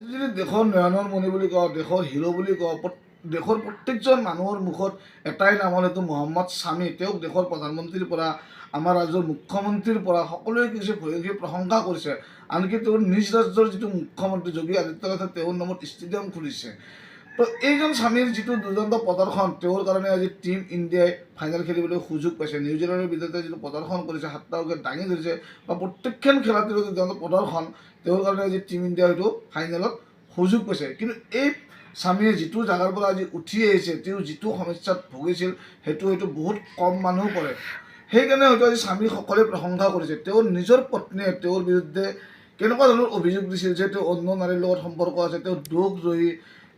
যদি দেশৰ নয়নৰ মণি বুলি কওঁ, দেশৰ হিৰো বুলি কওঁ, দেশৰ প্ৰত্যেকজন মানুহৰ মুখত এটাই নাম হ'ল এইটো মহম্মদ শামী। তেওঁক দেশৰ প্ৰধানমন্ত্ৰীৰ পৰা আমাৰ ৰাজ্যৰ মুখ্যমন্ত্ৰীৰ পৰা সকলোৱে কিছু ভূয়সী প্ৰশংসা কৰিছে। আনকি তেওঁৰ নিজ ৰাজ্যৰ যিটো মুখ্যমন্ত্ৰী যোগী আদিত্যনাথে তেওঁৰ নামত ষ্টেডিয়াম খুলিছে। তো এইজন স্বামীৰ যিটো দুৰ্দান্ত প্ৰদৰ্শন, তেওঁৰ কাৰণে আজি টীম ইণ্ডিয়াই ফাইনেল খেলিবলৈ সুযোগ পাইছে। নিউজিলেণ্ডৰ বিৰুদ্ধে যিটো প্ৰদৰ্শন কৰিছে, 7টা উইকেট দাঙি ধৰিছে বা প্ৰত্যেকখন খেলতে দুৰ্দান্ত প্ৰদৰ্শন, তেওঁৰ কাৰণে আজি টীম ইণ্ডিয়া হয়তো ফাইনেলত সুযোগ পাইছে। কিন্তু এই স্বামীয়ে যিটো জাগাৰ পৰা আজি উঠি আহিছে, তেওঁ যিটো সমস্যাত ভুগিছিল সেইটো হয়তো বহুত কম মানুহ কৰে। সেইকাৰণে হয়তো আজি স্বামীক সকলোৱে প্ৰশংসা কৰিছে। তেওঁৰ নিজৰ পত্নীয়ে তেওঁৰ বিৰুদ্ধে কেনেকুৱা ধৰণৰ অভিযোগ দিছিল যে তেওঁ অন্য নাৰীৰ লগত সম্পৰ্ক আছে, তেওঁ দেশদ্ৰোহী,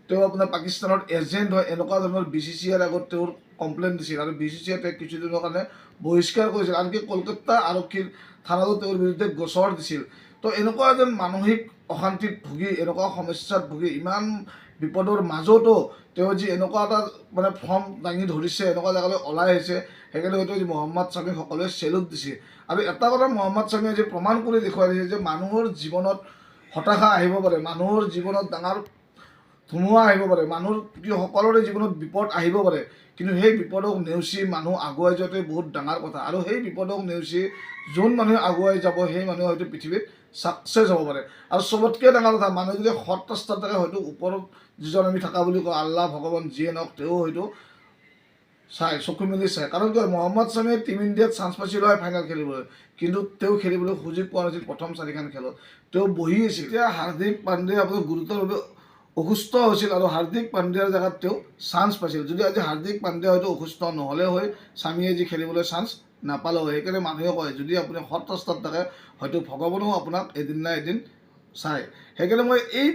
তেওঁ আপোনাৰ পাকিস্তানৰ এজেণ্ট হয়, এনেকুৱা ধৰণৰ BCCIৰ আগত তেওঁৰ কমপ্লেইন দিছিল আৰু BCCIয়ে তেওঁক কিছুদিনৰ কাৰণে বহিষ্কাৰ কৰিছিল। আনকি কলকাতা আৰক্ষীৰ থানাতো তেওঁৰ বিৰুদ্ধে গোচৰ দিছিল। তো এনেকুৱা এজন মানসিক অশান্তিত ভুগি, এনেকুৱা সমস্যাত ভুগি, ইমান বিপদৰ মাজতো তেওঁ যি এনেকুৱা এটা ফৰ্ম দাঙি ধৰিছে, এনেকুৱা জেগালৈ ওলাই আহিছে, সেইকাৰণে হয়তো আজি মহম্মদ শামীক সকলোৱে চেলুট দিছে। আৰু এটা কথা মহম্মদ শামীয়ে আজি প্ৰমাণ কৰি দেখুৱাই দিছে যে মানুহৰ জীৱনত হতাশা আহিব পাৰে, মানুহৰ জীৱনত ডাঙৰ ধুমুহা আহিব পাৰে, মানুহৰ সকলোৰে জীৱনত বিপদ আহিব পাৰে, কিন্তু সেই বিপদক নেওচি মানুহ আগুৱাই যোৱাটোৱে বহুত ডাঙৰ কথা। আৰু সেই বিপদক নেওচি যোন মানুহে আগুৱাই যাব, সেই মানুহে হয়তো পৃথিৱীত ছাকচেছ হ'ব পাৰে। আৰু চবতকৈ ডাঙৰ কথা, মানুহ যদি সৎ ৰাস্তাত থাকে, হয়তো ওপৰত যিজন আমি থকা বুলি কওঁ, আল্লাহ ভগৱান যিয়ে নহওক, তেওঁ হয়তো চাই, চকু মেলি চাই। কাৰণ কিয়, মহম্মদ শামীয়ে টীম ইণ্ডিয়াত চান্স পাইছিল হয় ফাইনেল খেলিবলৈ, কিন্তু তেওঁ খেলিবলৈ সুযোগ পোৱা নাছিল। প্ৰথম 4খন খেলত তেওঁ বহি আছিল। এতিয়া হাৰ্দিক পাণ্ডে আপোনাৰ গুৰুতৰভাৱে অসুস্থ হৈছিল আৰু হাৰ্দিক পাণ্ডেৰ জেগাত তেওঁ চান্স পাইছিল। যদি আজি হাৰ্দিক পাণ্ডে হয়তো অসুস্থ নহ'লে হয়, স্বামীয়ে আজি খেলিবলৈ চান্স নাপালে হয়। সেইকাৰণে মানুহে কয়, যদি আপুনি সৎ ৰাস্তাত থাকে, হয়তো ভগৱানেও আপোনাক এদিন না এদিন চায়। সেইকাৰণে মই এই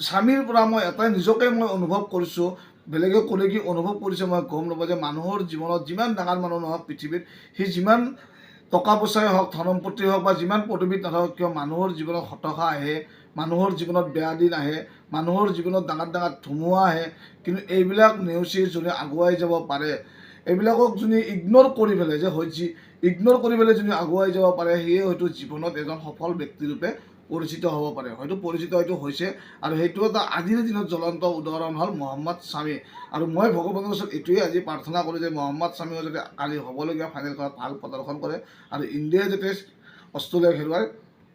স্বামীৰ পৰা মই এটাই নিজকে মই অনুভৱ কৰিছোঁ, বেলেগে ক'লে কি অনুভৱ কৰিছে মই গম নাপাওঁ, যে মানুহৰ জীৱনত যিমান ডাঙৰ মানুহ নহওক পৃথিৱীত, সি যিমান টকা পইচাই হওক, ধন সম্পত্তি হওক বা যিমান পদবীত নাথাকক কিয়, মানুহৰ জীৱনত হতাশা আহে, মানুহৰ জীৱনত বেয়া দিন আহে, মানুহৰ জীৱনত ডাঙৰ ডাঙৰ ধুমুহা আহে। কিন্তু এইবিলাক নেওচি যোনে আগুৱাই যাব পাৰে, এইবিলাকক যোনে ইগন'ৰ কৰি পেলাই, যে হৈছে ইগন'ৰ কৰি পেলাই যোনে আগুৱাই যাব পাৰে, সিয়ে হয়তো জীৱনত এজন সফল ব্যক্তিৰূপে পৰিচিত হ'ব পাৰে। হয়তো পৰিচিত হয়তো হৈছে, আৰু সেইটো এটা আজিৰ দিনত জ্বলন্ত উদাহৰণ হ'ল মহম্মদ শামী। আৰু মই ভগৱানৰ ওচৰত এইটোৱে আজি প্ৰাৰ্থনা কৰোঁ যে মহম্মদ শামীও যাতে কালি হ'বলগীয়া ফাইনেলখনত ভাল প্ৰদৰ্শন কৰে আৰু ইণ্ডিয়াই যাতে অষ্ট্ৰেলিয়াক হেৰুৱাই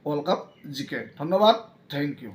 ৱৰ্ল্ড কাপ জিকে। ধন্যবাদ, থেংক ইউ।